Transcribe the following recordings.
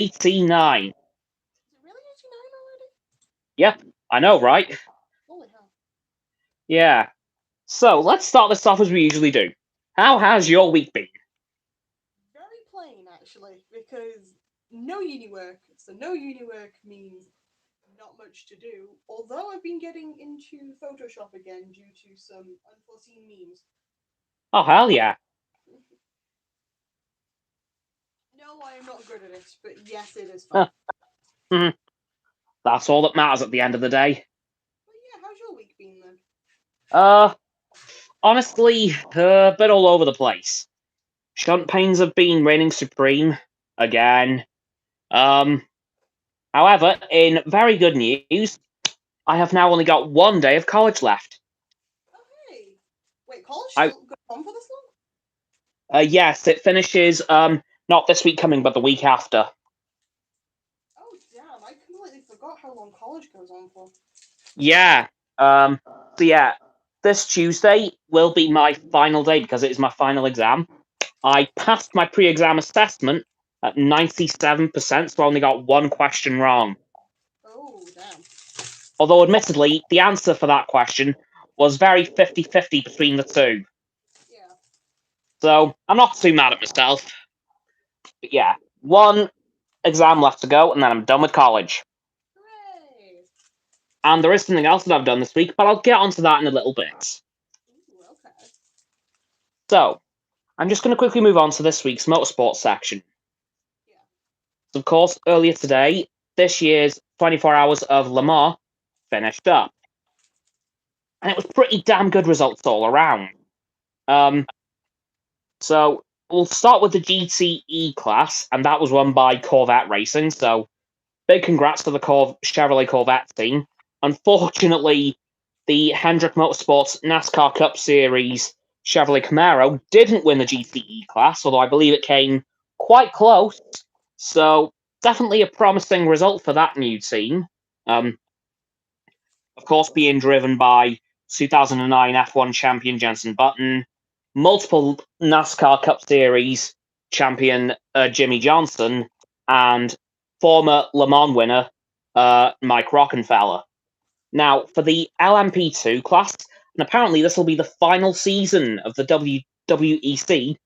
89. Is it really 89 already? Yep, I know, right? Holy hell. Yeah. So, let's start this off as we usually do. How has your week been? Very plain, actually, because no uni work. So no uni work means not much to do. Although I've been getting into Photoshop again due to some unforeseen memes. Oh, hell yeah. No, I am not good at it, but yes, it is fun. Huh, mhm. That's all that matters at the end of the day. But yeah, how's your week been then? Uh, Honestly, a bit all over the place. Shunt pains have been reigning supreme again. Um, However, in very good news, I have now only got 1 day of college left. Oh hey, wait, college I still going on for this long? Yes, it finishes not this week coming, but the week after. Oh damn, I completely forgot how long college goes on for. Yeah. So yeah, this Tuesday will be my final day because it is my final exam. I passed my pre-exam assessment at 97%, so I only got one question wrong. Oh damn. Although, admittedly, the answer for that question was very 50-50 between the two. Yeah. So I'm not too mad at myself. But yeah, one exam left to go, and then I'm done with college. Hooray! And there is something else that I've done this week, but I'll get onto that in a little bit. Ooh, okay. So, I'm just going to quickly move on to this week's motorsports section. Yeah. So, of course, earlier today, this year's 24 Hours of Le Mans finished up. And it was pretty damn good results all around. Um, so, we'll start with the GTE class, and that was won by Corvette Racing. So, big congrats to the Chevrolet Corvette team. Unfortunately, the Hendrick Motorsports NASCAR Cup Series Chevrolet Camaro didn't win the GTE class, although I believe it came quite close. So, definitely a promising result for that new team. Um, of course, being driven by 2009 F1 champion Jenson Button, multiple NASCAR Cup Series champion Jimmy Johnson, and former Le Mans winner Mike Rockenfeller. Now, for the LMP2 class, and apparently this will be the final season of the WWEC,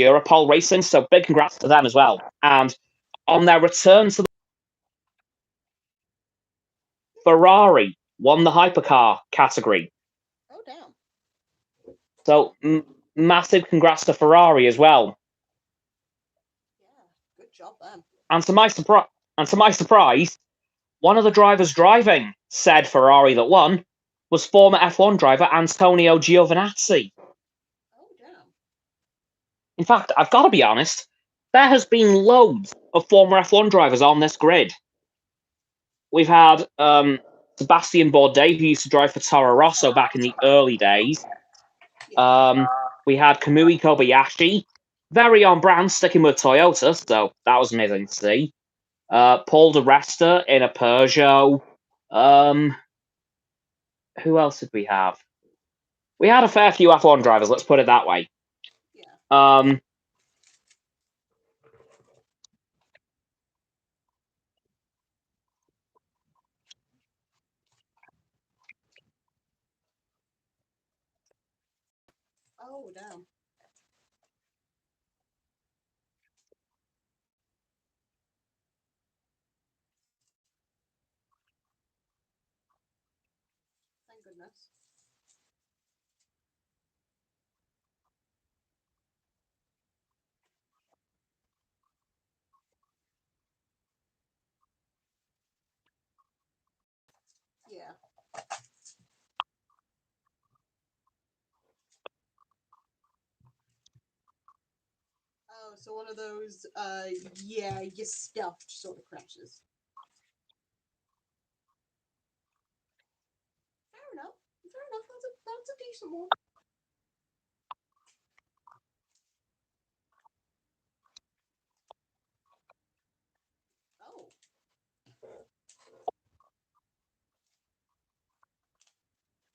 Europol Racing, so big congrats to them as well. And on their return to the Ferrari, won the hypercar category. Oh damn. So massive congrats to Ferrari as well. Yeah. Good job then. And to my surprise, one of the drivers driving said Ferrari that won was former F1 driver Antonio Giovinazzi. Oh damn. In fact, I've got to be honest, there has been loads of former F1 drivers on this grid. We've had Sebastian Bourdais, who used to drive for Toro Rosso back in the early days. Yeah. Um, we had Kamui Kobayashi, very on brand, sticking with Toyota, so that was amazing to see. Paul di Resta in a Peugeot. Um, who else did we have? We had a fair few F1 drivers, let's put it that way. Yeah. Um, Oh damn. Thank goodness. Yeah. Oh, so one of those yeah, you stuffed sort of crashes. Fair enough. Fair enough. That's a decent one. Oh.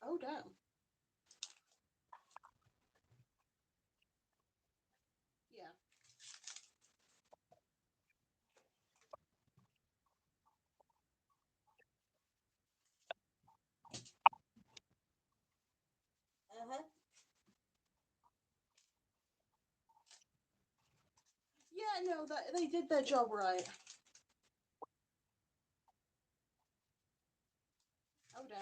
Oh damn. No, they did their job right. Oh damn.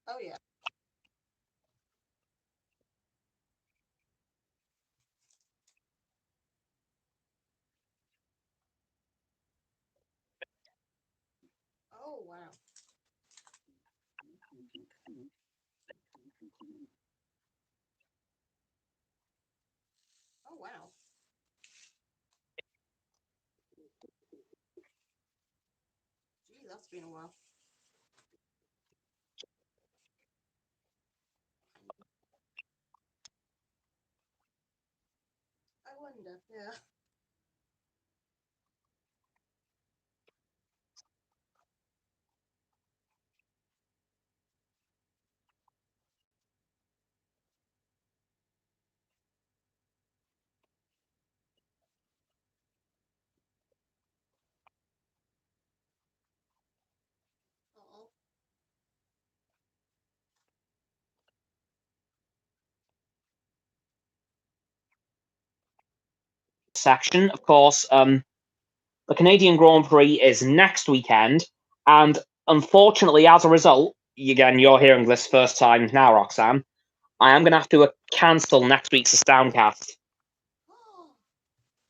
Oh yeah. Oh wow. Oh wow. Gee, that's been a while. I wonder. Yeah. Oh. Section, of course, the Canadian Grand Prix is next weekend, and unfortunately, as a result, again, you're hearing this first time now, Roxanne, I am going to have to cancel next week's AstoundCast.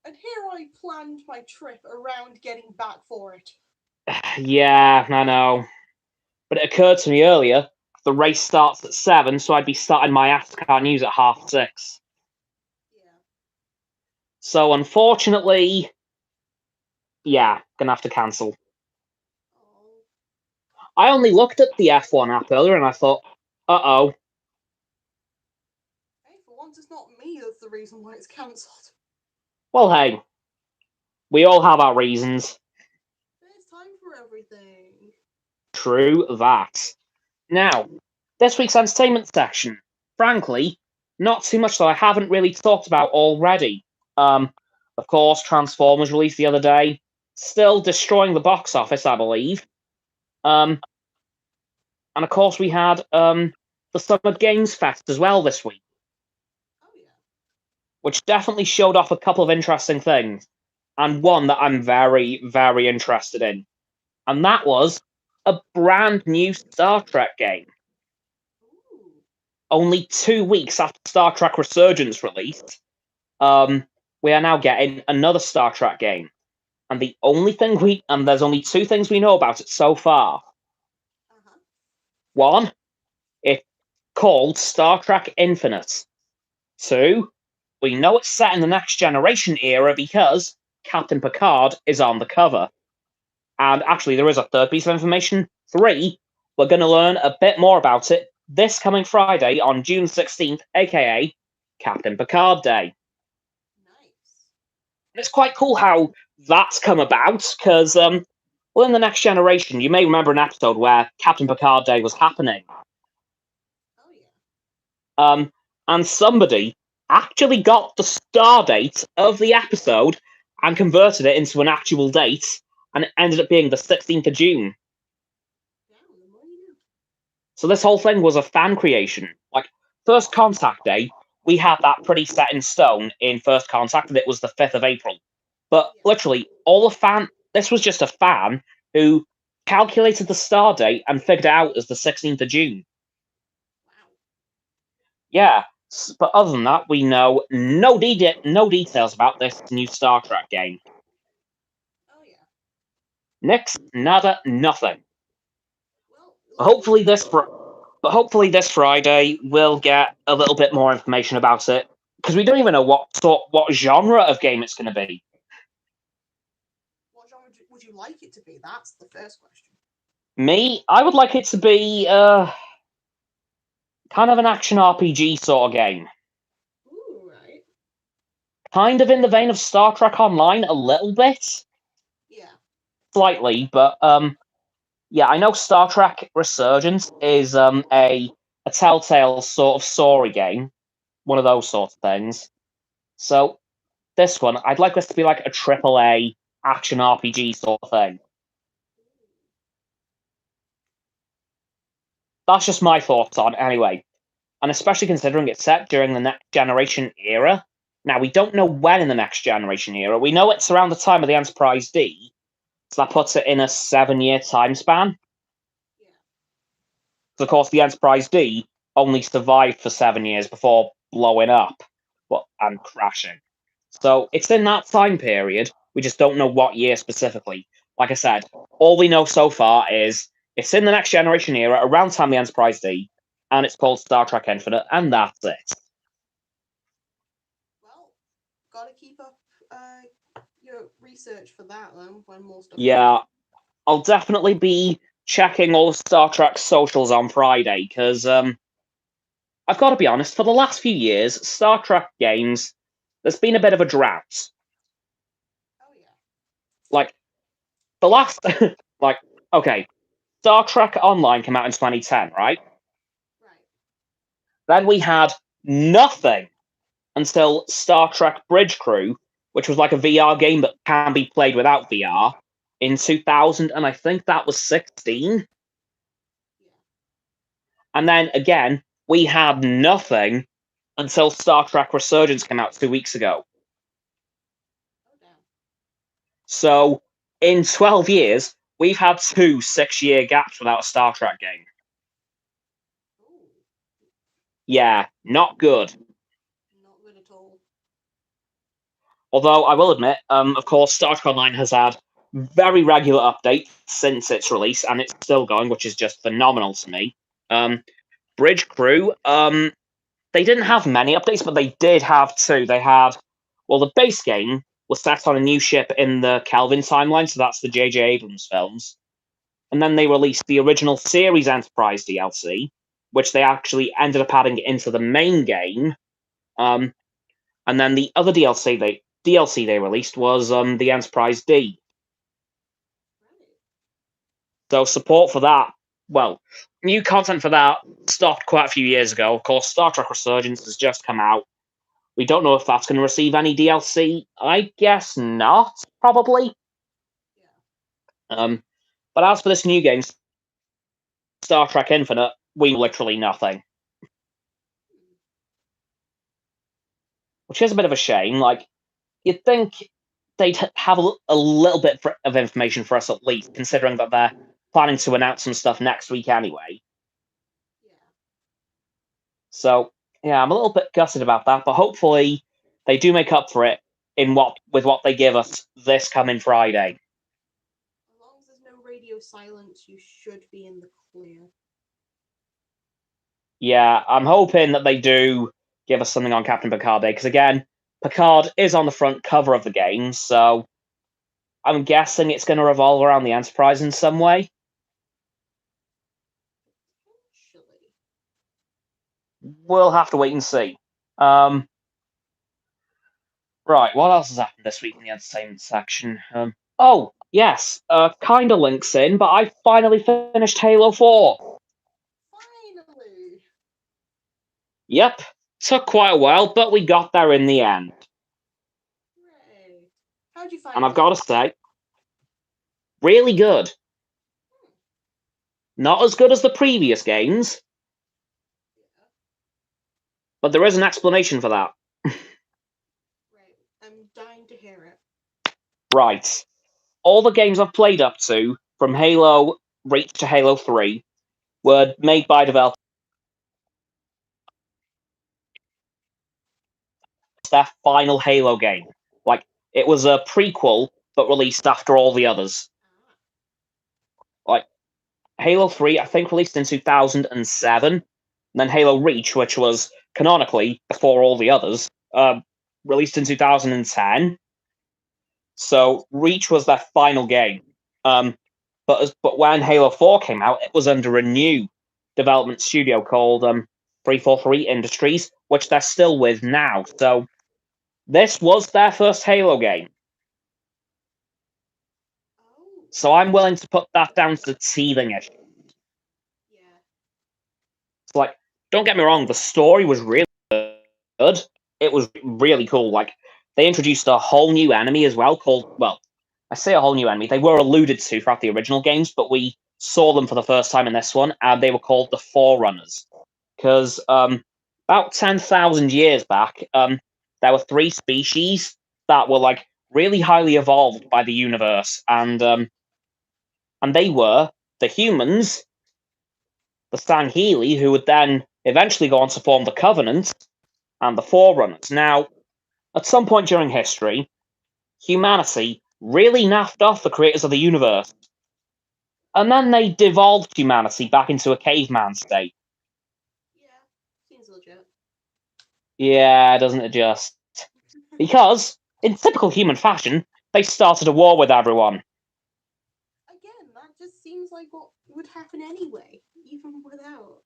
And here I planned my trip around getting back for it. Yeah, I know. But it occurred to me earlier, the race starts at 7, so I'd be starting my AstoundCast news at 6:30. Yeah. So unfortunately, yeah, gonna have to cancel. Oh. I only looked at the F1 app earlier and I thought, uh-oh. Hey, for once it's not me that's the reason why it's cancelled. Well, hey, we all have our reasons. There's time for everything. True that. Now, this week's entertainment section. Frankly, not too much that I haven't really talked about already. Of course, Transformers released the other day, still destroying the box office, I believe. And of course, we had the Summer Games Fest as well this week, Oh yeah. which definitely showed off a couple of interesting things, and one that I'm very, very interested in. And that was a brand new Star Trek game. Ooh. Only 2 weeks after Star Trek Resurgence released, we are now getting another Star Trek game. And there's only two things we know about it so far. Uh-huh. One, it's called Star Trek Infinite. Two, we know it's set in the Next Generation era because Captain Picard is on the cover. And actually, there is a third piece of information. Three, we're going to learn a bit more about it this coming Friday on June 16th, aka Captain Picard Day. Nice. And it's quite cool how that's come about, because, well, in the Next Generation, you may remember an episode where Captain Picard Day was happening. Oh yeah. And somebody actually got the star date of the episode and converted it into an actual date, and it ended up being the 16th of June. Damn, the more you know. So this whole thing was a fan creation. Like, First Contact Day, we had that pretty set in stone in First Contact, and it was the 5th of April. But Yeah. literally, this was just a fan who calculated the star date and figured it out as the 16th of June. Wow. Yeah, but other than that, we know no details about this new Star Trek game. Oh yeah. Nix, nada, nothing. Well, Hopefully this Friday we'll get a little bit more information about it, because we don't even know what genre of game it's going to be. what genre would you like it to be? That's the first question. Me, I would like it to be kind of an action RPG sort of game, Ooh, right. kind of in the vein of Star Trek Online a little bit, Yeah. slightly, but yeah, I know Star Trek Resurgence is a Telltale sort of story game, one of those sort of things. So this one, I'd like this to be like a AAA action RPG sort of thing. That's just my thoughts on it anyway. And especially considering it's set during the next generation era. Now, we don't know when in the next generation era. We know it's around the time of the Enterprise D, so that puts it in a 7-year time span. Yeah. So, of course, the Enterprise D only survived for 7 years before blowing up and crashing. So, it's in that time period. We just don't know what year specifically. Like I said, all we know so far is it's in the next generation era, around the time of the Enterprise D, and it's called Star Trek Infinite, and that's it. Well, gotta keep up your research for that then when more stuff. Yeah, I'll definitely be checking all of Star Trek's socials on Friday, because I've got to be honest, for the last few years, Star Trek games, there's been a bit of a drought. Oh yeah. Like, the last, like, okay, Star Trek Online came out in 2010, right? Right. Then we had nothing until Star Trek Bridge Crew, which was like a VR game that can be played without VR, in 2000, and I think that was 16. Yeah. And then again, we had nothing until Star Trek Resurgence came out 2 weeks ago. Oh damn. So in 12 years, we've had 2 6-year gaps without a Star Trek game. Ooh, Yeah, not good. not good at all. Although I will admit, of course, Star Trek Online has had very regular updates since its release, and it's still going, which is just phenomenal to me. Bridge Crew, they didn't have many updates, but they did have two. They had, well, the base game was set on a new ship in the Kelvin timeline, so that's the J.J. Abrams films. And then they released the original series Enterprise DLC, which they actually ended up adding into the main game. And then the other DLC they released was the Enterprise D. Right. So support for that, well, new content for that stopped quite a few years ago. Of course, Star Trek Resurgence has just come out. We don't know if that's going to receive any DLC. I guess not, probably. Yeah. But as for this new game, Star Trek Infinite, we know literally nothing, Hmm. which is a bit of a shame. Like, you'd think they'd have a little bit of information for us at least, considering that they're planning to announce some stuff next week anyway. Yeah. So yeah, I'm a little bit gutted about that, but hopefully they do make up for it with what they give us this coming Friday. As long as there's no radio silence, you should be in the clear. Yeah, I'm hoping that they do give us something on Captain Picard Day, because again, Picard is on the front cover of the game, so I'm guessing it's going to revolve around the Enterprise in some way. Potentially. We'll have to wait and see. Right, what else has happened this week in the entertainment section? Oh, yes, kind of links in, but I finally finished Halo 4. Finally. Yep, took quite a while, but we got there in the end. Hooray. How'd you find And I've it? got to say, really good. Not as good as the previous games, Yeah. but there is an explanation for that. Right. I'm dying to hear it. Right. All the games I've played up to, from Halo Reach to Halo 3, were made by developers. Their final Halo game. Like, it was a prequel, but released after all the others. Ah. Like, Halo 3, I think, released in 2007. And then Halo Reach, which was canonically before all the others, released in 2010. So Reach was their final game. But when Halo 4 came out, it was under a new development studio called 343 Industries, which they're still with now. So this was their first Halo game. Oh. So I'm willing to put that down to teething issue. Yeah. It's like, don't get me wrong, the story was really good. It was really cool. Like, they introduced a whole new enemy as well called, well, I say a whole new enemy. They were alluded to throughout the original games, but we saw them for the first time in this one, and they were called the Forerunners. Because about 10,000 years back, there were three species that were like really highly evolved by the universe, and they were the humans, the Sangheili, who would then eventually go on to form the Covenant, and the Forerunners. Now, at some point during history, humanity really naffed off the creators of the universe, and then they devolved humanity back into a caveman state. Yeah, seems legit. Yeah, doesn't it just? Because, in typical human fashion, they started a war with everyone. Again, that just seems like what would happen anyway, even without.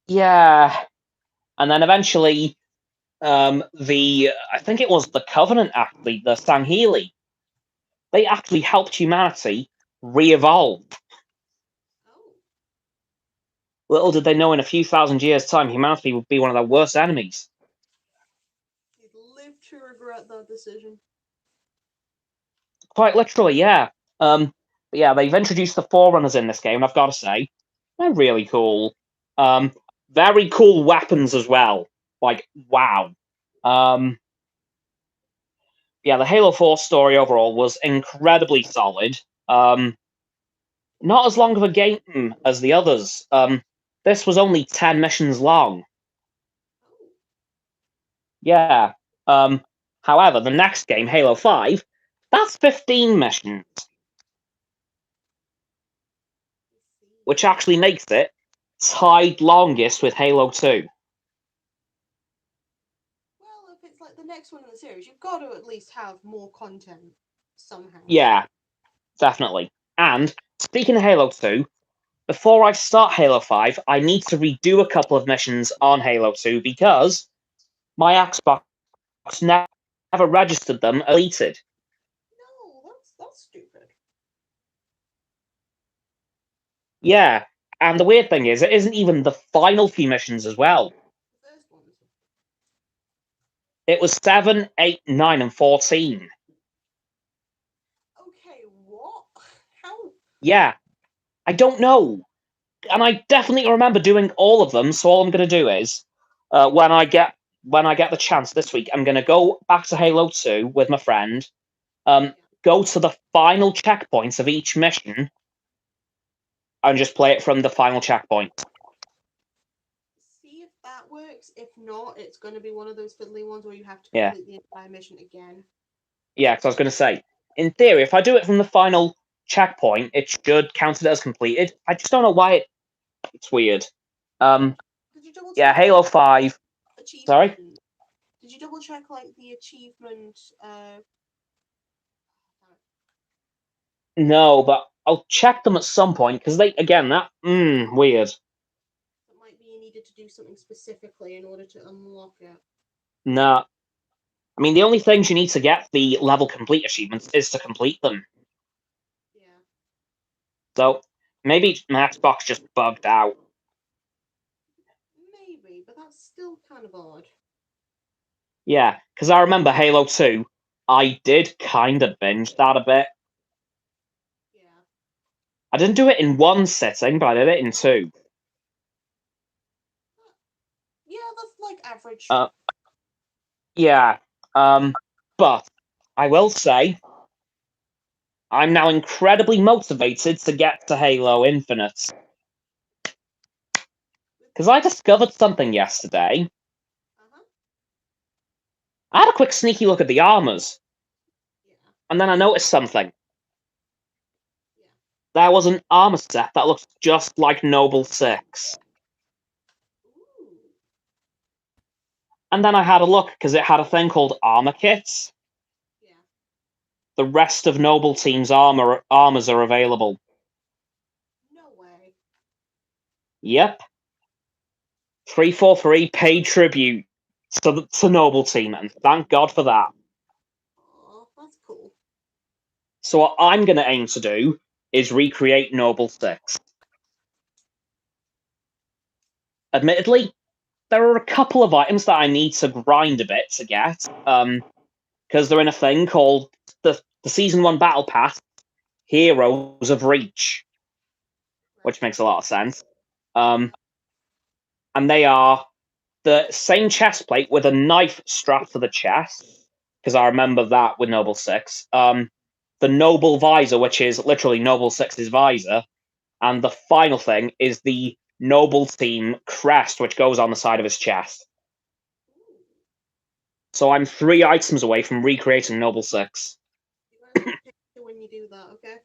Yeah. And then eventually, I think it was the Covenant, actually, the Sangheili, they actually helped humanity re-evolve. Oh. Little did they know in a few thousand years' time, humanity would be one of their worst enemies. You'd live to regret that decision. Quite literally, yeah. But yeah, they've introduced the Forerunners in this game, and I've got to say, they're really cool. Very cool weapons as well. Like, wow. Yeah, the Halo 4 story overall was incredibly solid. Not as long of a game as the others. This was only 10 missions long. Oh. Yeah. However, the next game, Halo 5, that's 15 missions, which actually makes it tied longest with Halo 2. Well, if it's like the next one in the series, you've got to at least have more content somehow. Yeah, definitely. And speaking of Halo 2, before I start Halo 5, I need to redo a couple of missions on Halo 2 because my Xbox never registered them as deleted. No, that's stupid. Yeah, and the weird thing is, it isn't even the final few missions as well. The first ones. It was 7, 8, 9, and 14. Okay, what? How? Yeah, I don't know. And I definitely remember doing all of them, so all I'm going to do is, when I get the chance this week, I'm going to go back to Halo 2 with my friend, go to the final checkpoints of each mission, and just play it from the final checkpoint. See if that works. If not, it's going to be one of those fiddly ones where you have to Yeah. complete the entire mission again. Yeah, because I was going to say, in theory, if I do it from the final checkpoint, it should count it as completed. I just don't know why it's weird. Did you double check? Yeah, Halo 5. Sorry? Did you double check like the achievement? No, but I'll check them at some point because that weird. It might be you needed to do something specifically in order to unlock it. Nah. I mean, the only things you need to get the level complete achievements is to complete them. Yeah. So maybe my Xbox just bugged out. Maybe, but that's still kind of odd. Yeah, because I remember Halo 2, I did kind of binge that a bit. Yeah. I didn't do it in one sitting, but I did it in two. Yeah, that's like average. Yeah. But I will say, I'm now incredibly motivated to get to Halo Infinite. Because I discovered something yesterday. Uh-huh. I had a quick sneaky look at the armors, Yeah. and then I noticed something. Yeah. There was an armor set that looks just like Noble 6. Ooh. And then I had a look because it had a thing called armor kits. Yeah. The rest of Noble Team's armors are available. No way. Yep. 343 paid tribute to Noble Team, and thank God for that. Oh, that's cool. So what I'm going to aim to do is recreate Noble 6. Admittedly, there are a couple of items that I need to grind a bit to get. because they're in a thing called the Season 1 Battle Pass Heroes of Reach, which makes a lot of sense. And they are the same chest plate with a knife strapped to the chest, because I remember that with Noble 6. The Noble Visor, which is literally Noble 6's visor, and the final thing is the Noble Team crest, which goes on the side of his chest. So I'm 3 items away from recreating Noble 6. You gotta take a picture when you do that, okay?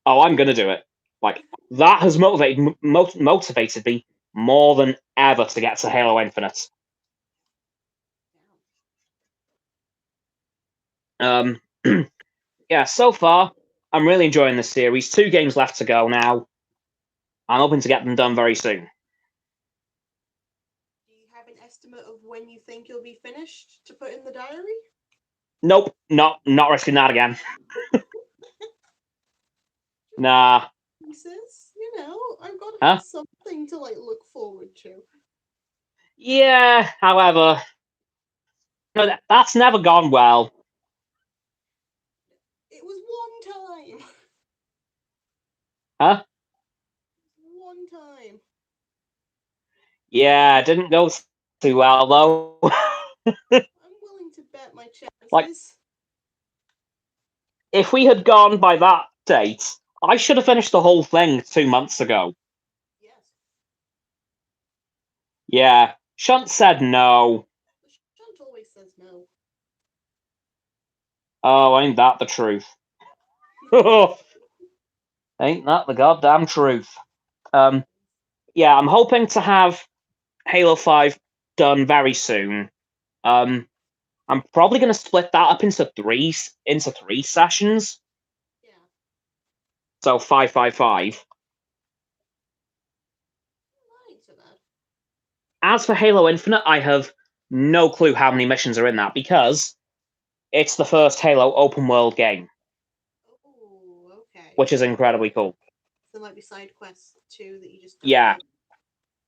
Oh, I'm gonna do it. Like, that has motivated me more than ever to get to Halo Infinite. Yeah, so far, I'm really enjoying this series. 2 games left to go now. I'm hoping to get them done very soon. Do you have an estimate of when you think you'll be finished to put in the diary? Nope, not risking that again. Nah. Pieces, you know, I've got to Huh? have something to like look forward to. Yeah, however, no, that's never gone well. It was one time. Huh? One time. Yeah, it didn't go too well, though. I'm willing to bet my chances. Like, if we had gone by that date, I should have finished the whole thing 2 months ago. Yes. Yeah, Shunt said no. Shunt always says no. Oh, ain't that the truth? Ain't that the goddamn truth? Yeah, I'm hoping to have Halo 5 done very soon. I'm probably going to split that up into three sessions. Yeah. So 555. Not so bad. As for Halo Infinite, I have no clue how many missions are in that because it's the first Halo open world game, Oh, okay. which is incredibly cool. There might be side quests too that you just don't Yeah. know.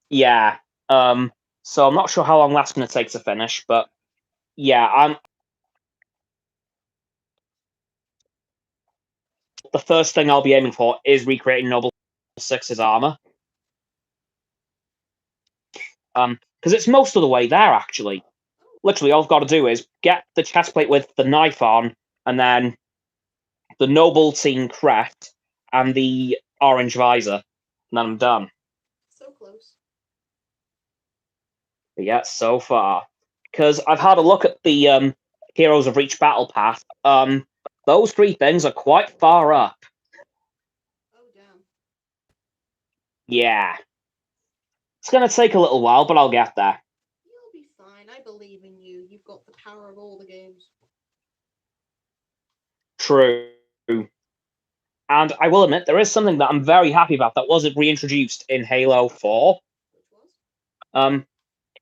Yeah. So I'm not sure how long that's going to take to finish, but yeah, the first thing I'll be aiming for is recreating Noble 6's armor. Because it's most of the way there, actually. Literally, all I've got to do is get the chest plate with the knife on, and then the Noble Team crest, and the orange visor, and then I'm done. So close. But yeah, so far. Because I've had a look at the Heroes of Reach battle path. Those 3 things are quite far up. Oh, damn. Yeah. It's going to take a little while, but I'll get there. You'll be fine. I believe in you. You've got the power of all the games. True. And I will admit, there is something that I'm very happy about that wasn't reintroduced in Halo 4. Which was?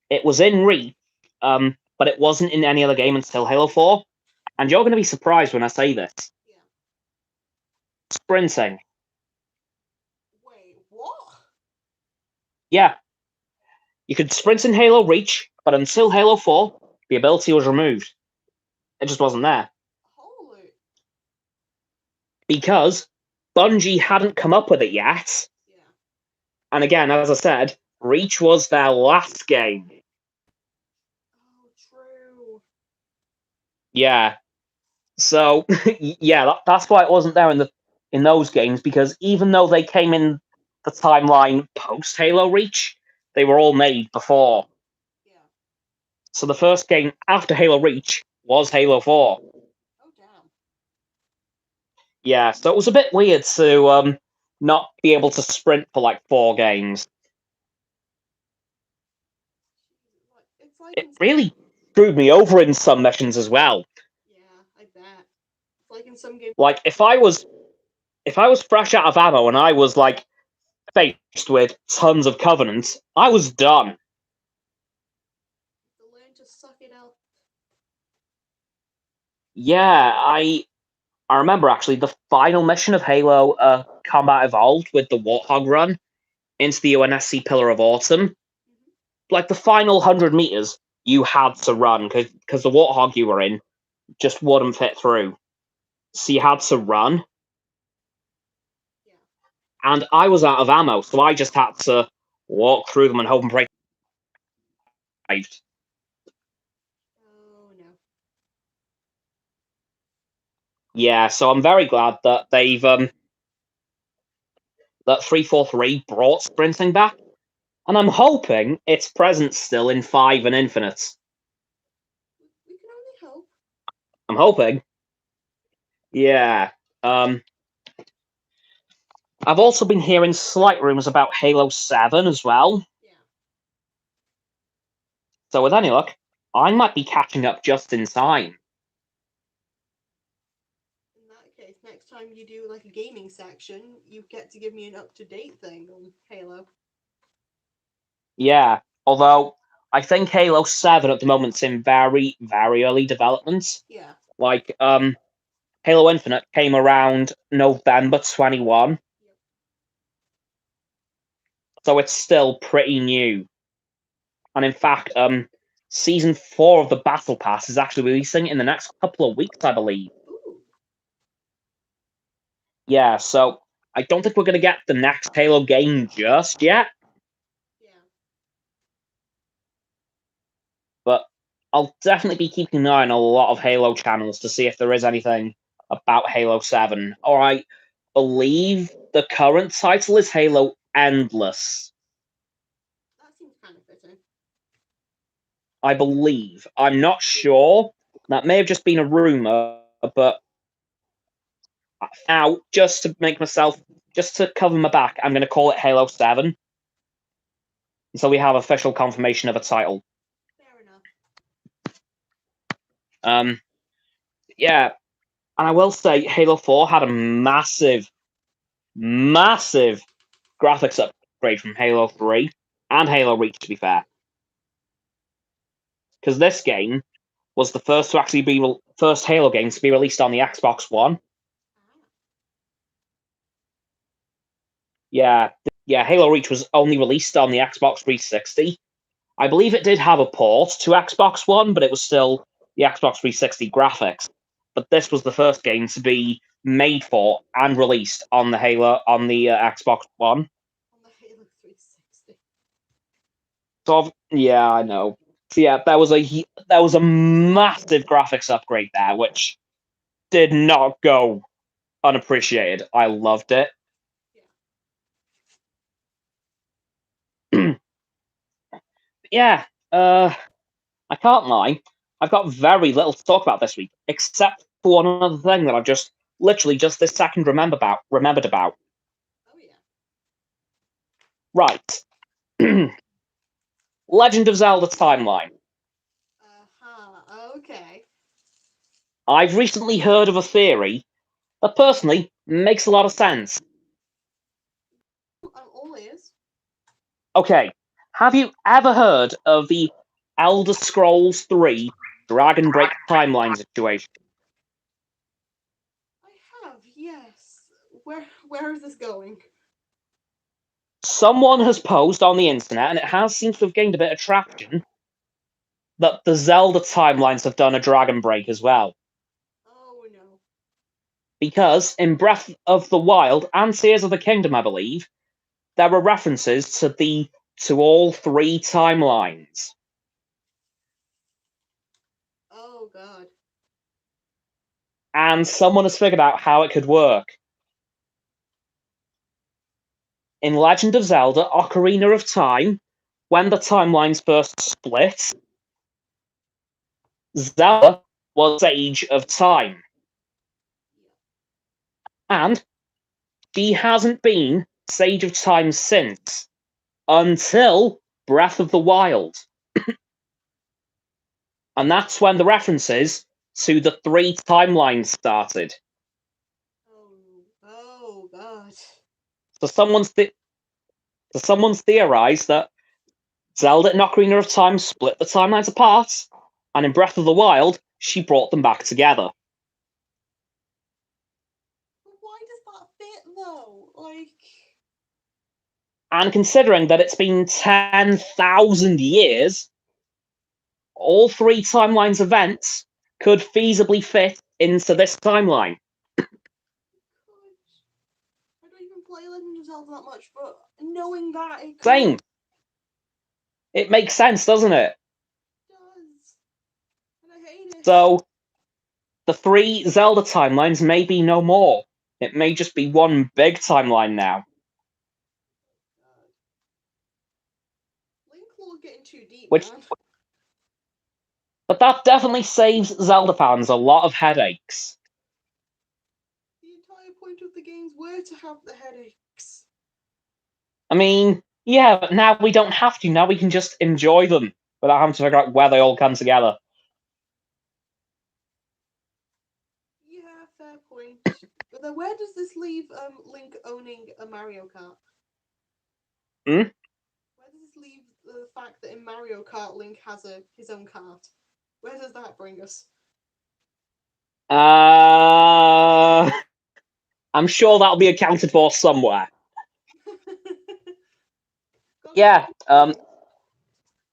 It was in Reach, but it wasn't in any other game until Halo 4. And you're going to be surprised when I say this. Yeah. Sprinting. Wait, what? Yeah. You could sprint in Halo Reach, but until Halo 4, the ability was removed. It just wasn't there. Holy. Because Bungie hadn't come up with it yet. Yeah. And again, as I said, Reach was their last game. Oh, true. Yeah. So, yeah, that's why it wasn't there in those games, because even though they came in the timeline post Halo Reach, they were all made before. Yeah. So the first game after Halo Reach was Halo 4. Oh, damn. Yeah, so it was a bit weird to not be able to sprint for like 4 games. It's like It really screwed me over in some missions as well. Yeah, I bet. It's like in some games. Like if I was fresh out of ammo and I was like faced with tons of Covenant, I was done. To learn to suck it out. Yeah, I remember actually the final mission of Halo Combat Evolved with the Warthog run into the UNSC Pillar of Autumn. Like the final 100 meters, you had to run because the Warthog you were in just wouldn't fit through. So you had to run, Yeah. and I was out of ammo, so I just had to walk through them and hope and pray. Oh no. Yeah, so I'm very glad that that 343 brought sprinting back, and I'm hoping it's present still in 5 and Infinite. We can only hope. I'm hoping. Yeah. Um, I've also been hearing slight rumors about Halo 7 as well. Yeah. So with any luck, I might be catching up just in time. In that case, next time you do like a gaming section, you get to give me an up-to-date thing on Halo. Yeah. Although I think Halo 7 at the moment's in very, very early development. Yeah. Like, Halo Infinite came around November 21. Yep. So it's still pretty new. And in fact, season 4 of the Battle Pass is actually releasing in the next couple of weeks, I believe. Ooh. Yeah, so I don't think we're going to get the next Halo game just yet, Yeah. but I'll definitely be keeping an eye on a lot of Halo channels to see if there is anything about Halo 7. Or I believe the current title is Halo Endless. That seems kind of fitting. I believe. I'm not sure. That may have just been a rumor, but now, just to cover my back, I'm going to call it Halo 7. So we have official confirmation of a title. Fair enough. Yeah, and I will say Halo 4 had a massive, massive graphics upgrade from Halo 3 and Halo Reach, to be fair. Because this game was the first to actually be first Halo game to be released on the Xbox One. Yeah, Halo Reach was only released on the Xbox 360. I believe it did have a port to Xbox One, but it was still the Xbox 360 graphics. But this was the first game to be made for and released on the Xbox One. On the Halo 360. So yeah, I know. So yeah, there was a massive graphics upgrade there, which did not go unappreciated. I loved it. Yeah. Yeah, I can't lie. I've got very little to talk about this week, except for one other thing that I've just literally just this second remembered about. Oh yeah. Right. Legend of Zelda timeline. Okay. I've recently heard of a theory that personally makes a lot of sense. I'm all ears. Okay, have you ever heard of the Elder Scrolls 3 Dragon Break timeline situation? I have, yes. Where is this going? Someone has posed on the internet, and it has seemed to have gained a bit of traction, that the Zelda timelines have done a Dragon Break as well. Oh no. Because in Breath of the Wild and Tears of the Kingdom, I believe, there are references to all 3 timelines. Oh god. And someone has figured out how it could work. In Legend of Zelda Ocarina of Time, when the timelines first split, Zelda was Sage of Time. And she hasn't been Sage of Time since, until Breath of the Wild. And that's when the references to the 3 timelines started. Oh god. So someone's theorized that Zelda and Ocarina of Time split the timelines apart, and in Breath of the Wild, she brought them back together. But why does that fit though? Like. And considering that it's been 10,000 years, all 3 timelines events could feasibly fit into this timeline. I don't even play Legend of Zelda that much, but knowing that it Same. It makes sense, doesn't it? does. And I hate it. So, the 3 Zelda timelines may be no more. It may just be one big timeline now. Link Lore getting too deep, Which, man. but that definitely saves Zelda fans a lot of headaches. The entire point of the games were to have the headaches. I mean, yeah, but now we don't have to. Now we can just enjoy them without having to figure out where they all come together. Yeah, fair point. But then where does this leave Link owning a Mario Kart? Hmm? Where does this leave the fact that in Mario Kart Link has his own kart? Where does that bring us? I'm sure that'll be accounted for somewhere. Yeah,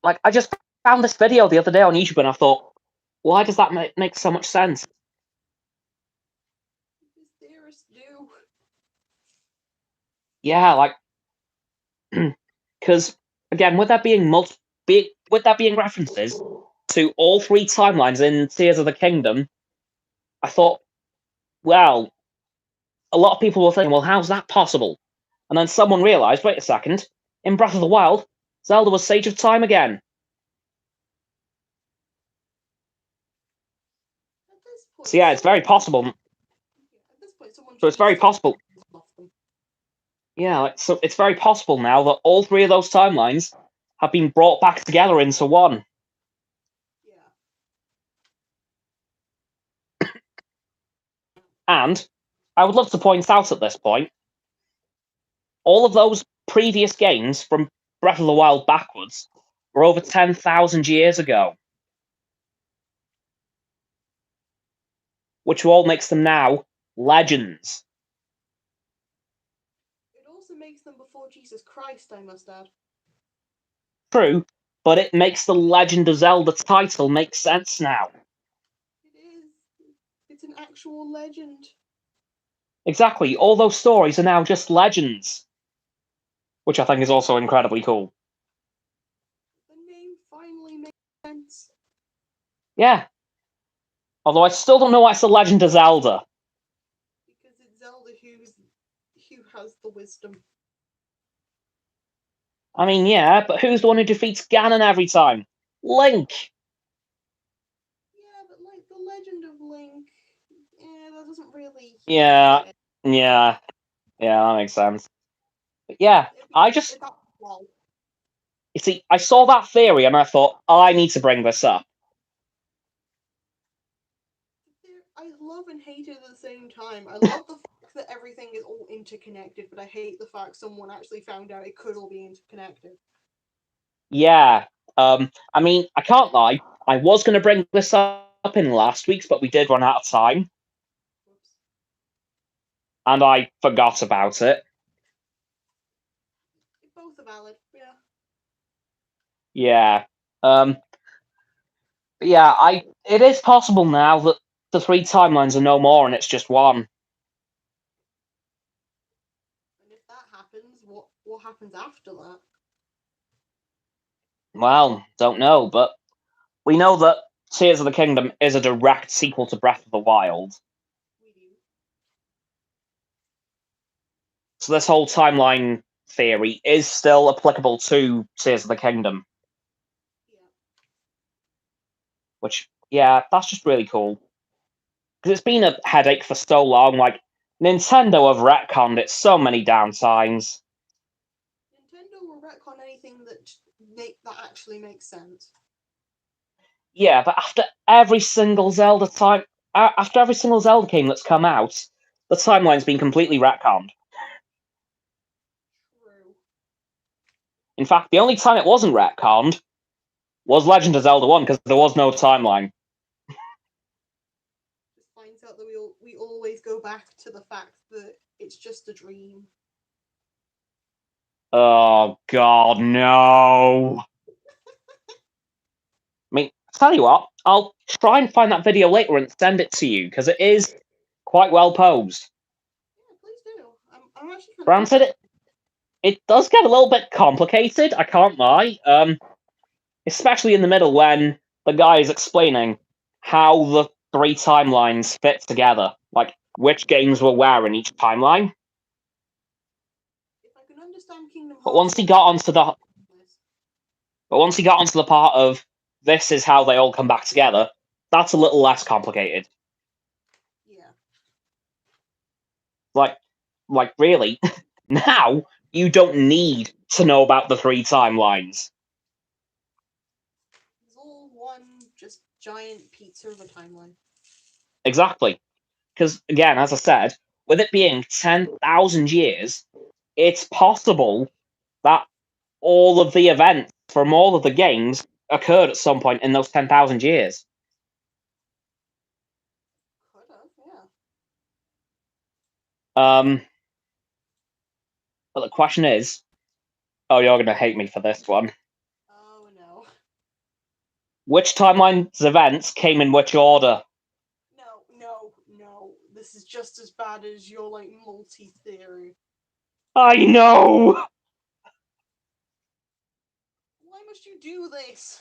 like I just found this video the other day on YouTube and I thought, why does that make so much sense? Because theorists do. Yeah, like, because again, with there being references to all 3 timelines in Tears of the Kingdom, I thought, well, a lot of people were thinking, well, how's that possible? And then someone realized, wait a second, in Breath of the Wild, Zelda was Sage of Time again. At this point, So yeah, it's very possible. At this point, someone So it's very possible. Yeah, like, so it's very possible now that all 3 of those timelines have been brought back together into one. Yeah. And I would love to point out at this point, all of those previous games from Breath of the Wild backwards were over 10,000 years ago. Which all makes them now legends. It also makes them before Jesus Christ, I must add. True, but it makes the Legend of Zelda title make sense now. It is. It's an actual legend. Exactly, all those stories are now just legends. Which I think is also incredibly cool. The name finally makes sense. Yeah. Although I still don't know why it's the Legend of Zelda. Because it's Zelda who has the wisdom. I mean, yeah, but who's the one who defeats Ganon every time? Link! Yeah, but like the Legend of Link, that doesn't really. Yeah, that makes sense. But yeah, you see, I saw that theory and I thought, I need to bring this up. I love and hate it at the same time. I love the fact that everything is all interconnected, but I hate the fact someone actually found out it could all be interconnected. Yeah, I mean, I can't lie, I was going to bring this up in last week's, but we did run out of time. Whoops. And I forgot about it. Both are valid, yeah. Yeah. Yeah, it is possible now that the 3 timelines are no more and it's just one. And if that happens, what happens after that? Well, don't know, but we know that Tears of the Kingdom is a direct sequel to Breath of the Wild. We do. So this whole timeline theory is still applicable to Tears of the Kingdom. Yeah. Which, yeah, that's just really cool. Because it's been a headache for so long. Like, Nintendo have retconned it so many damn times. Nintendo will retcon anything that actually makes sense. Yeah, but after every single Zelda game that's come out, the timeline's been completely retconned. True. In fact, the only time it wasn't retconned was Legend of Zelda 1, because there was no timeline. Just finds out that we always go back to the fact that it's just a dream. Oh, God, no. I mean, tell you what, I'll try and find that video later and send it to you because it is quite well posed. Yeah, please do. I'm actually kind of Granted, it does get a little bit complicated. I can't lie. Especially in the middle when the guy is explaining how the three timelines fit together, like which games were where in each timeline. if I can understand Kingdom But Hearts. once he got onto the part of this is how they all come back together, that's a little less complicated. Yeah. Like really, now you don't need to know about the three timelines. It's all one just giant pizza of a timeline. Exactly. Because, again, as I said, with it being 10,000 years, it's possible that all of the events from all of the games occurred at some point in those 10,000 years. Could have, yeah. But the question is, oh, you're going to hate me for this one. Oh no. Which timeline's events came in which order? No. This is just as bad as your like multi-theory. I know! Why must you do this?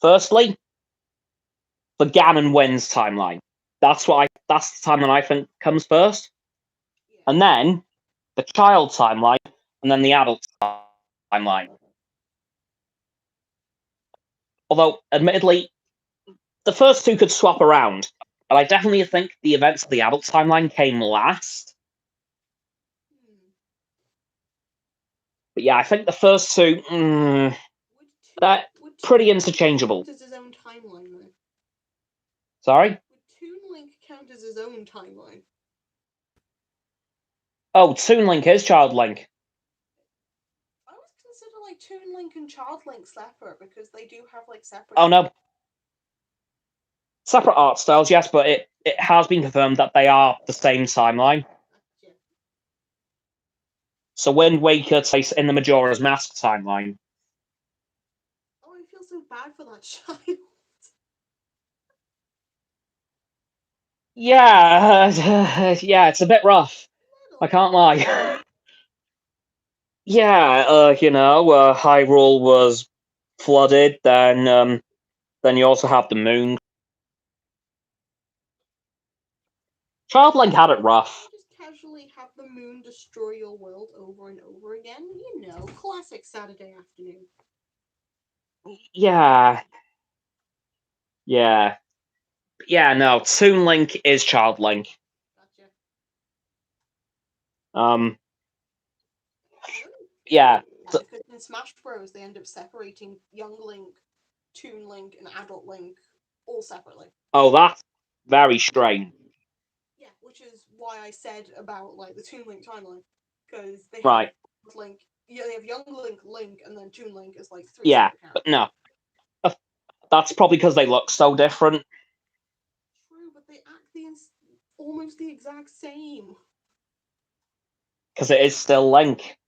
Firstly, the Ganon wins timeline. That's the timeline I think comes first. Yeah. And then the child timeline, and then the adult timeline. Although, admittedly, the first two could swap around, but I definitely think the events of the adult timeline came last. Hmm. But yeah, I think the first two, they're pretty interchangeable. Count as his own timeline, though. Sorry? Would Toon Link count as his own timeline? Oh, Toon Link is Child Link. I always consider like Toon Link and Child Link separate because they do have like separate. Oh no. Separate art styles, yes, but it has been confirmed that they are the same timeline. Yeah. So Wind Waker takes in the Majora's Mask timeline. Oh, I feel so bad for that child. Yeah, yeah, it's a bit rough. I can't lie. Yeah, Hyrule was flooded. Then you also have the moon. Child Link had it rough. Just casually have the moon destroy your world over and over again. You know, classic Saturday afternoon. Yeah. No, Toon Link is Child Link. Gotcha. Yeah. Because in Smash Bros, they end up separating Young Link, Toon Link, and Adult Link all separately. Oh, that's very strange. Yeah, which is why I said about like the Toon Link timeline, because they have Right. Link. Yeah, they have Young Link, Link, and then Toon Link as like three. Yeah, separate but no. That's probably because they look so different. True, but they act almost the exact same. Because it is still Link.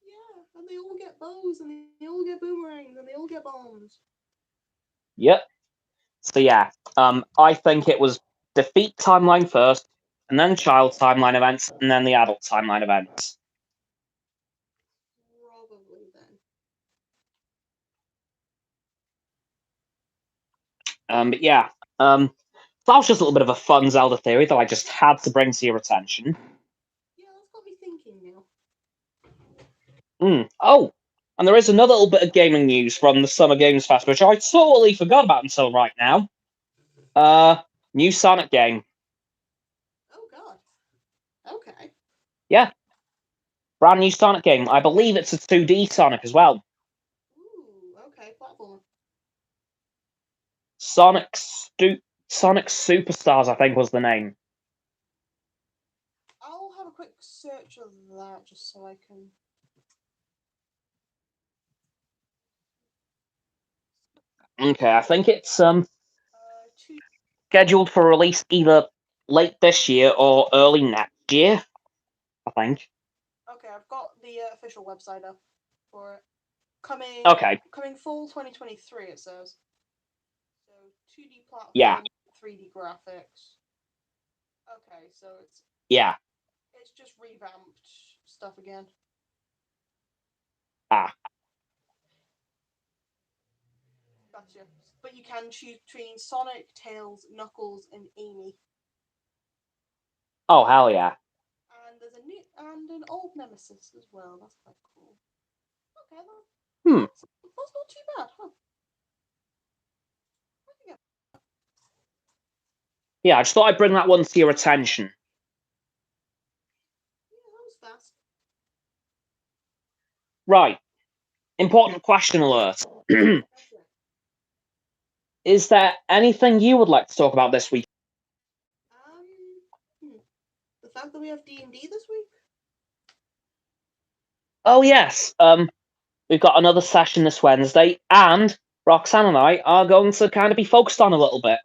Yeah, and they all get bows, and they all get boomerangs, and they all get bombs. Yep. So yeah, I think it was defeat timeline first, and then child timeline events, and then the adult timeline events. Probably then. But yeah, that was just a little bit of a fun Zelda theory that I just had to bring to your attention. Yeah, that's got me thinking now. Oh, and there is another little bit of gaming news from the Summer Games Fest, which I totally forgot about until right now. New Sonic game. Oh god. Okay. Yeah. Brand new Sonic game. I believe it's a 2D Sonic as well. Ooh, okay, platformer. Sonic Superstars, I think was the name. I'll have a quick search of that just so I can. Okay, I think it's scheduled for release either late this year or early next year. I think. Okay, I've got the official website up for it. Coming fall 2023, it says. So 2D platform, Yeah. 3D graphics. Okay, so it's just revamped stuff again. Gotcha. But you can choose between Sonic, Tails, Knuckles, and Amy. Oh, hell yeah. And there's a new and an old nemesis as well. That's quite cool. Okay, that's not too bad, huh? Yeah, I just thought I'd bring that one to your attention. Yeah, that was fast. Right. Important question alert. Is there anything you would like to talk about this week? The fact that we have D&D this week? Oh, yes. We've got another session this Wednesday, and Roxanne and I are going to kind of be focused on a little bit.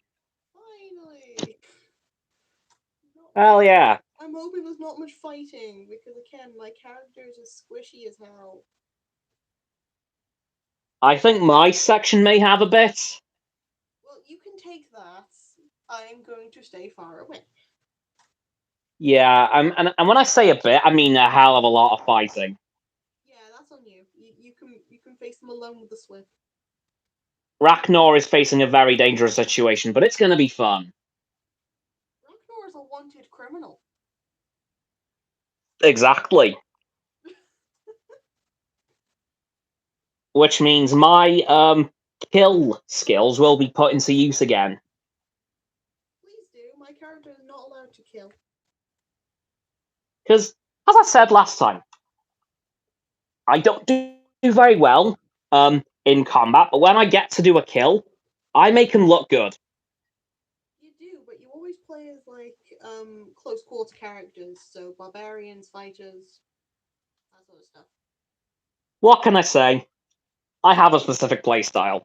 Finally! Hell yeah. I'm hoping there's not much fighting, because again, my characters are squishy as hell. I think my section may have a bit. Well, you can take that. I am going to stay far away. Yeah, and when I say a bit, I mean a hell of a lot of fighting. Yeah, that's on you. You can face them alone with the Swift. Ragnar is facing a very dangerous situation, but it's going to be fun. Ragnar is a wanted criminal. Exactly. Which means my kill skills will be put into use again. Please do. My character is not allowed to kill. Because, as I said last time, I don't do very well in combat, but when I get to do a kill, I make them look good. You do, but you always play as close quarter characters, so barbarians, fighters, that sort of stuff. What can I say? I have a specific playstyle.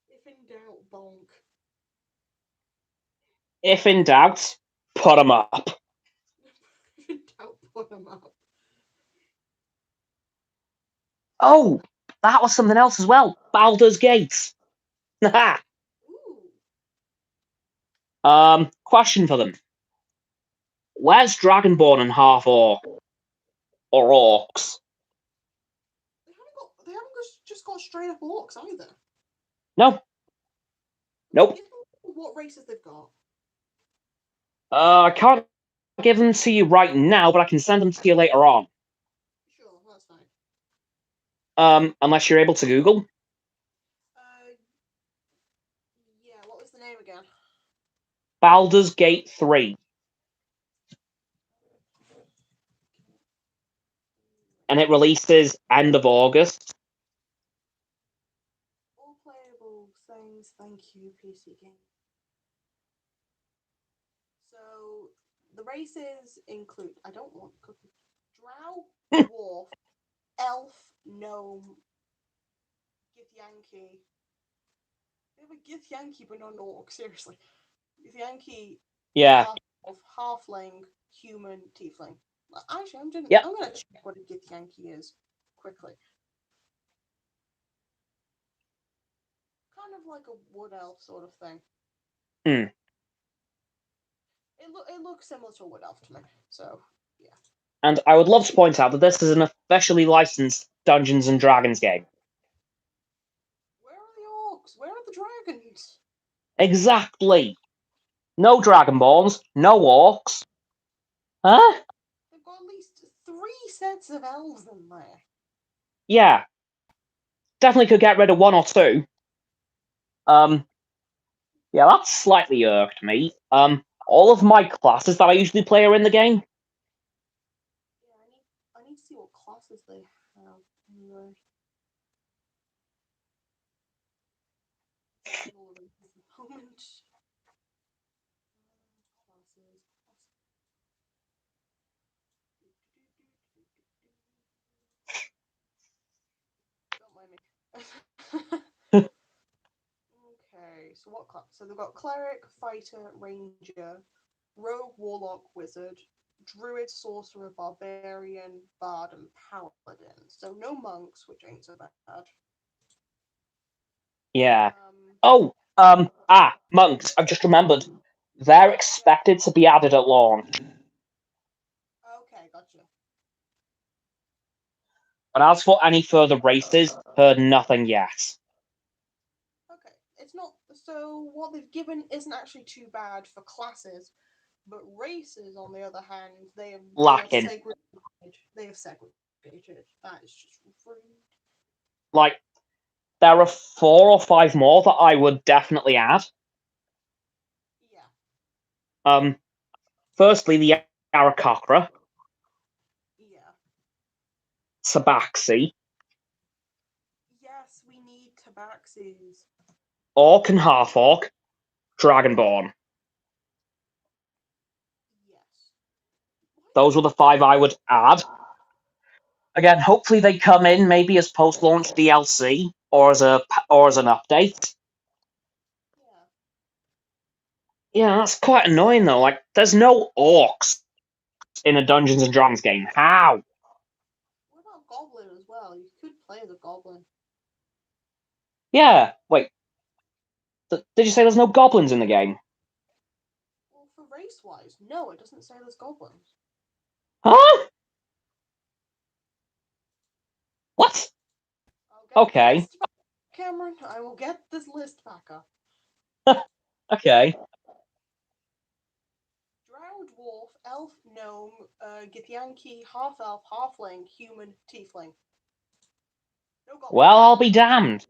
If in doubt, bonk. If in doubt, put them up. If in doubt, put them up. Oh, that was something else as well. Baldur's Gate. Question for them. Where's Dragonborn and half orc? Or orcs? They haven't just got straight up orcs either. No. Nope. What races they've got? I can't give them to you right now, but I can send them to you later on. Sure, that's fine. Unless you're able to Google. Yeah, what was the name again? Baldur's Gate 3. And it releases end of August. All playable things, thank you, PC game. So, the races include, I don't want cookie, drow, dwarf, elf, gnome, Githyanki. They have a Githyanki but not an orc, seriously. Githyanki, Yeah. halfling, human, tiefling. Actually, I'm gonna check what a Githyanki is quickly. Kind of like a wood elf sort of thing. It looks similar to a wood elf to me, so yeah. And I would love to point out that this is an officially licensed Dungeons and Dragons game. Where are the orcs? Where are the dragons? Exactly. No Dragonborns, no orcs. Huh? They've got at least 3 sets of elves in there. Yeah. Definitely could get rid of 1 or 2. Yeah, that slightly irked me. All of my classes that I usually play are in the game. Yeah, I need to see what classes they have. Anyway. Moment. Classes. Don't mind me. Okay, so what class? So they've got cleric, fighter, ranger, rogue, warlock, wizard, druid, sorcerer, barbarian, bard, and paladin. So no monks, which ain't so bad. Yeah. Um, Oh, monks. I've just remembered. They're expected to be added at launch. okay, gotcha. But as for any further races, heard nothing yet. Okay, it's not so. What they've given isn't actually too bad for classes, but races, on the other hand, they are Lacking. segregated. They have segregated. That is just rude. Like, there are 4 or 5 more that I would definitely add. Yeah. Um, Firstly, the Arakocra, Yeah. Tabaxi, Yes, we need tabaxis. Orc and Half Orc, Dragonborn. Yes. Why Those were the 5 I would add. Again, hopefully they come in maybe as post-launch DLC or as an update. yeah. Yeah, that's quite annoying though. Like, there's no orcs in a Dungeons and Dragons game. How? What about goblin as well? You could play as a goblin. Yeah. Wait. Did you say there's no goblins in the game? Well, for race wise, no, it doesn't say there's goblins. Huh? What? I'll get the Okay. list back, Cameron. I will get this list back up. Okay. Drow, dwarf, elf, gnome, Githyanki, half elf, halfling, human, tiefling. No goblins. Well, I'll be damned.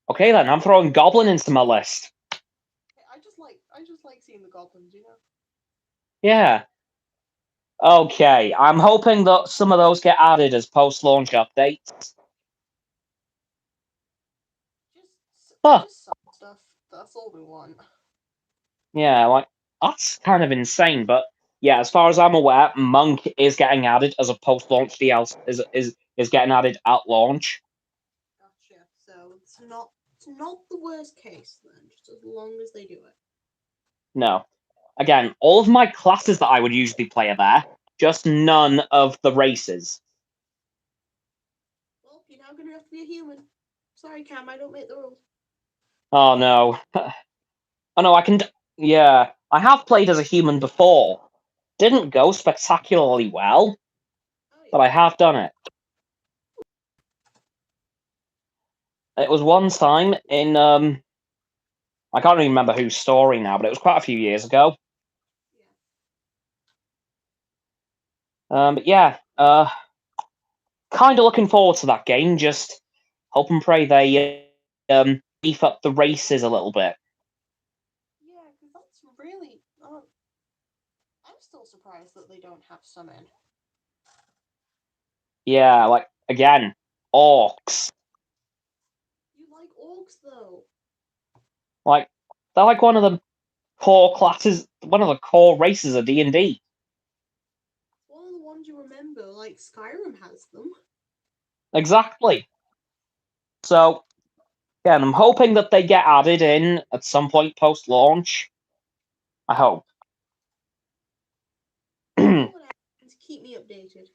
Okay then, I'm throwing goblin into my list. I just like seeing the goblins, you know. Yeah. Okay, I'm hoping that some of those get added as post-launch updates. Huh. Just some stuff. That's all we want. Yeah, like that's kind of insane, but yeah, as far as I'm aware, Monk is getting added as a post-launch DLC is getting added at launch. Gotcha. So it's not the worst case then, just as long as they do it. No. Again, all of my classes that I would usually play are there, just none of the races. Well, you're now gonna have to be a human. Sorry, Cam, I don't make the rules. Oh no. Oh no, yeah, I have played as a human before. Didn't go spectacularly well, Oh but yeah. I have done it. It was one time in I can't even remember whose story now, but it was quite a few years ago. But yeah, kind of looking forward to that game. Just hope and pray they beef up the races a little bit. Yeah, because that's really. I'm still surprised that they don't have some in. Yeah, like again, orcs. You like orcs though. Like they're like one of the core classes, one of the core races of D&D. One of the ones you remember, like Skyrim has them. Exactly. So again, I'm hoping that they get added in at some point post launch. I hope. See what happens. Keep me updated.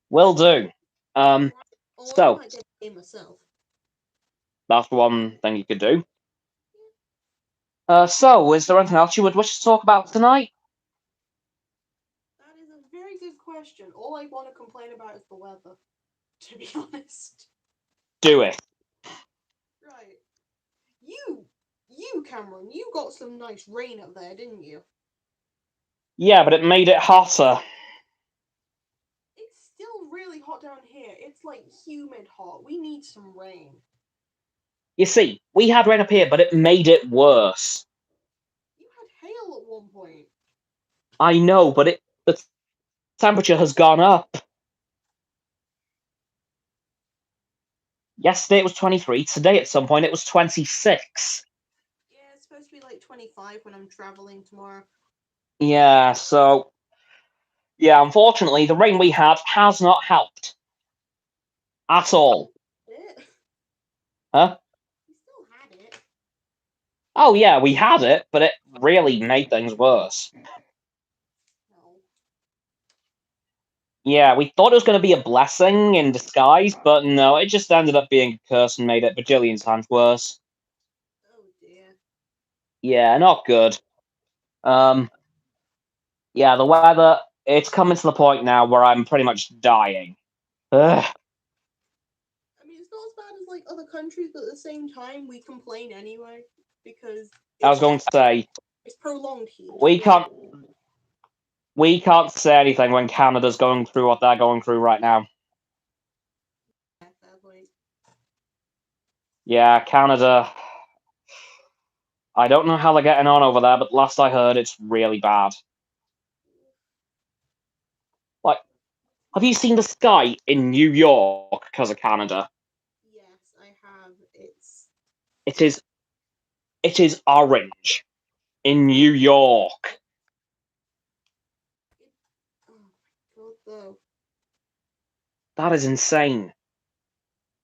Will do. Or, or I So might get a game myself. that's one thing you could do. So is there anything else you would wish to talk about tonight? That is a very good question. All I want to complain about is the weather, to be honest. Do it. Right. You, Cameron, you got some nice rain up there, didn't you? Yeah, but it made it hotter. It's still really hot down here. It's like humid hot. We need some rain. You see, we had rain up here, but it made it worse. You had hail at one point. I know, but the temperature has gone up. Yesterday it was 23. Today at some point it was 26. Yeah, it's supposed to be like 25 when I'm traveling tomorrow. Yeah, so yeah, unfortunately, the rain we had has not helped at all. It? Huh? We still had it. Oh yeah, we had it, but it really made things worse. Yeah, we thought it was going to be a blessing in disguise, but no, it just ended up being a curse and made it bajillion times worse. Oh dear. Yeah, not good. Um, yeah, the weather, it's coming to the point now where I'm pretty much dying. Ugh. I mean, it's not as bad as like other countries, but at the same time, we complain anyway because I was it's going to say, it's prolonged heat. we Well, can't we can't say anything when Canada's going through what they're going through right now. yeah, fair point. Yeah, Canada, I don't know how they're getting on over there, but last I heard, it's really bad. Like, have you seen the sky in New York because of Canada? Yes, I have. It is it is orange in New York. It, oh my god, though. That is insane.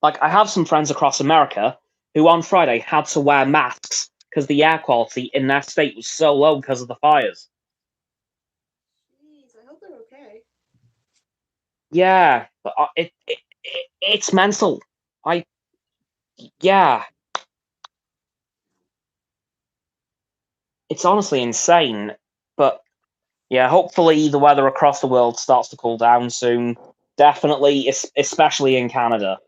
Like, I have some friends across America who on Friday had to wear masks because the air quality in their state was so low because of the fires. Jeez, I hope they're okay. Yeah, but it's mental. I yeah, it's honestly insane. But yeah, hopefully the weather across the world starts to cool down soon. Definitely, especially in Canada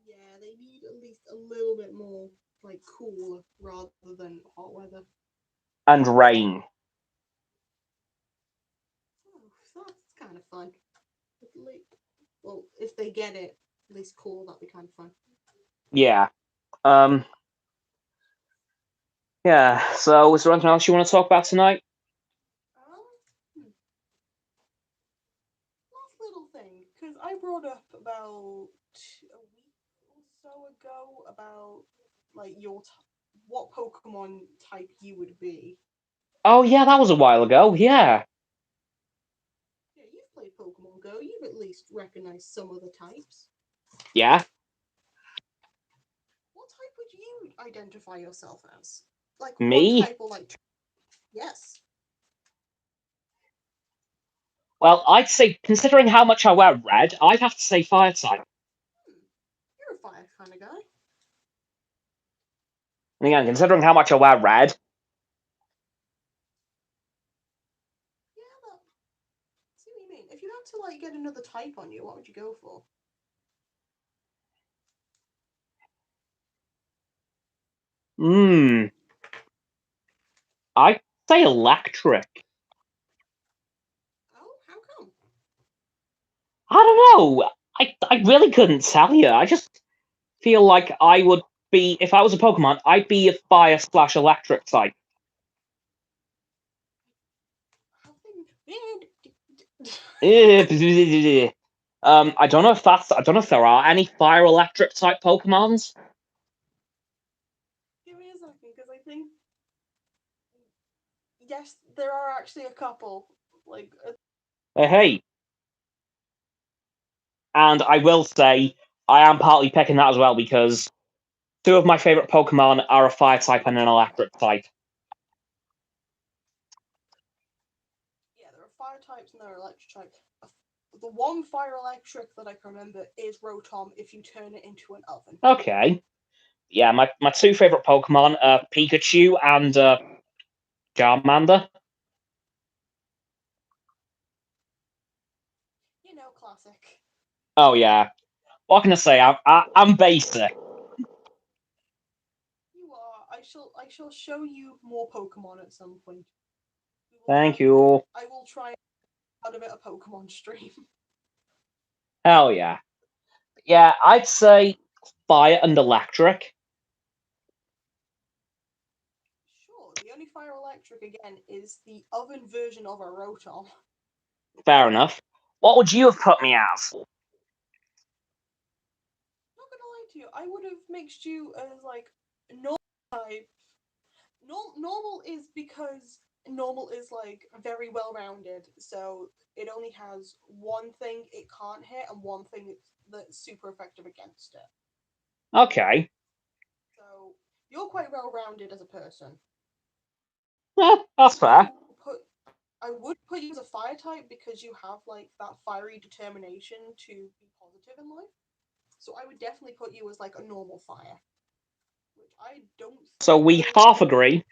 Yeah, they need at least a little bit more like cool rather than hot weather. and rain. Oh, so that's kind of fun. Well, if they get it, at least cool, that'd be kind of fun. Yeah. Um. Yeah. So, is there anything else you want to talk about tonight? Hmm, last little thing, because I brought up about a week or so ago about like what Pokemon type you would be. Oh yeah, that was a while ago. Yeah. Yeah, you've played Pokemon Go. You've at least recognized some of the types. Yeah. What type would you identify yourself as? Like one Me. type or like yes. Well, I'd say, considering how much I wear red, I'd have to say fire type. Hmm, you're a fire kind of guy. And again, considering how much I wear red, Yeah, that. See what you mean. If you had to like get another type on you, what would you go for? hmm, I'd say electric. Oh, how come? I don't know. I really couldn't tell you. I just feel like I would be, if I was a Pokemon, I'd be a fire slash electric type. How things. I don't know if I don't know if there are any fire electric type Pokemons. Give me a second, because I think yes, there are actually a couple. Like, Hey, and I will say I am partly picking that as well because two of my favorite Pokemon are a fire type and an electric type. yeah, there are fire types and there are electric types. The one fire electric that I can remember is Rotom if you turn it into an oven. Okay. Yeah, my two favorite Pokemon are Pikachu and Charmander. You know, classic. Oh yeah. What can I say? I'm basic. You are. I shall show you more Pokemon at some point. We will Thank have. you. I will try out of it a Pokemon stream. Hell yeah. Yeah, I'd say fire and electric. Sure. The only fire electric again is the oven version of a Rotom. Fair enough. What would you have put me as? Not gonna lie to you, I would have mixed you as like normal type. Normal is because normal is like very well rounded, so it only has one thing it can't hit and one thing that's super effective against it. Okay. So you're quite well rounded as a person. That's fair. Put I would put you as a fire type because you have like that fiery determination to be positive in life. So I would definitely put you as like a normal fire, which I don't So think we will. half agree.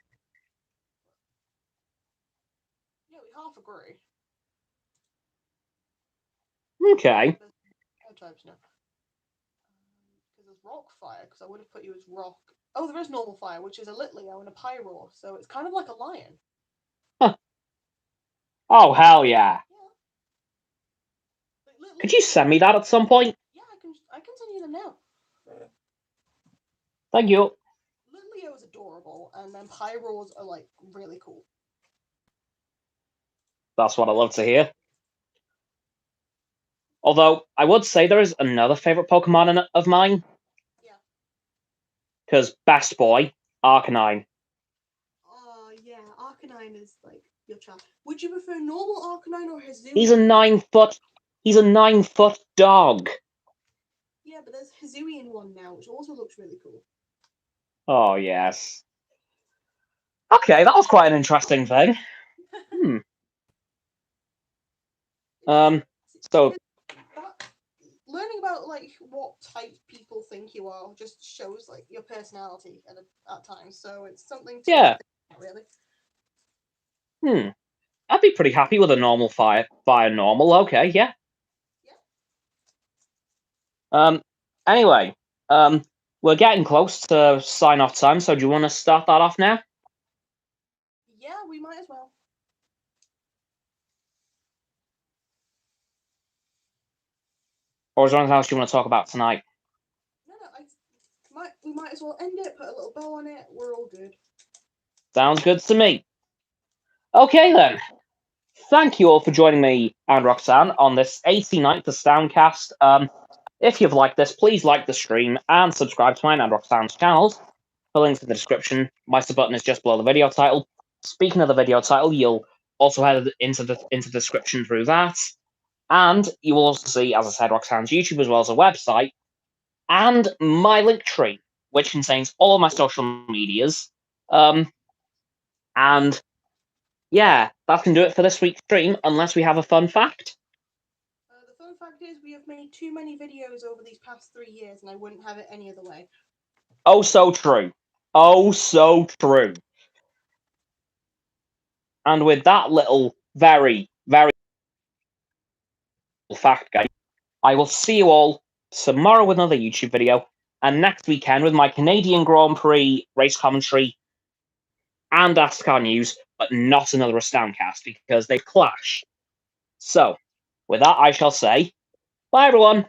Yeah, we half agree. Okay. There's fire types now. Because there's rock fire, because I would have put you as rock. Oh, there is normal fire, which is a Litleo and a Pyroar, so it's kind of like a lion. Huh. Oh, hell yeah. Yeah. Could you send me that at some point? Yeah, I can send you them now. Thank you. Litleo is adorable, and then Pyroars are like really cool. That's what I love to hear. Although, I would say there is another favourite Pokemon of mine. Yeah. Because best boy, Arcanine. Oh yeah, Arcanine is like your child. Would you prefer normal Arcanine or Hisuian? He's a 9 foot. He's a 9 foot dog. Yeah, but there's Hisuian one now, which also looks really cool. Oh yes. Okay, that was quite an interesting thing. Hmm. So that, learning about like what type people think you are just shows like your personality at times. So it's something to yeah. think about, really. I'd be pretty happy with a normal fire normal. Okay, yeah. Anyway, we're getting close to sign off time, so do you want to start that off now? Yeah, we might as well. Or is there anything else you want to talk about tonight? No, we might as well end it, put a little bow on it. We're all good. Sounds good to me. Okay then. Thank you all for joining me and Roxanne on this 89th AstoundCast. If you've liked this, please like the stream and subscribe to mine and Roxanne's channels. The link's in the description. My sub button is just below the video title. Speaking of the video title, you'll also head into the description through that. And you will also see, as I said, Roxanne's YouTube as well as a website. And my link tree, which contains all of my social medias. And yeah, that can do it for this week's stream, unless we have a fun fact. The fun fact is we have made too many videos over these past 3 years, and I wouldn't have it any other way. Oh, so true. Oh, so true. And with that little very, very fact, guys, I will see you all tomorrow with another YouTube video, and next weekend with my Canadian Grand Prix race commentary and AskCar news, but not another AstoundCast because they clash. So, with that, I shall say, bye everyone.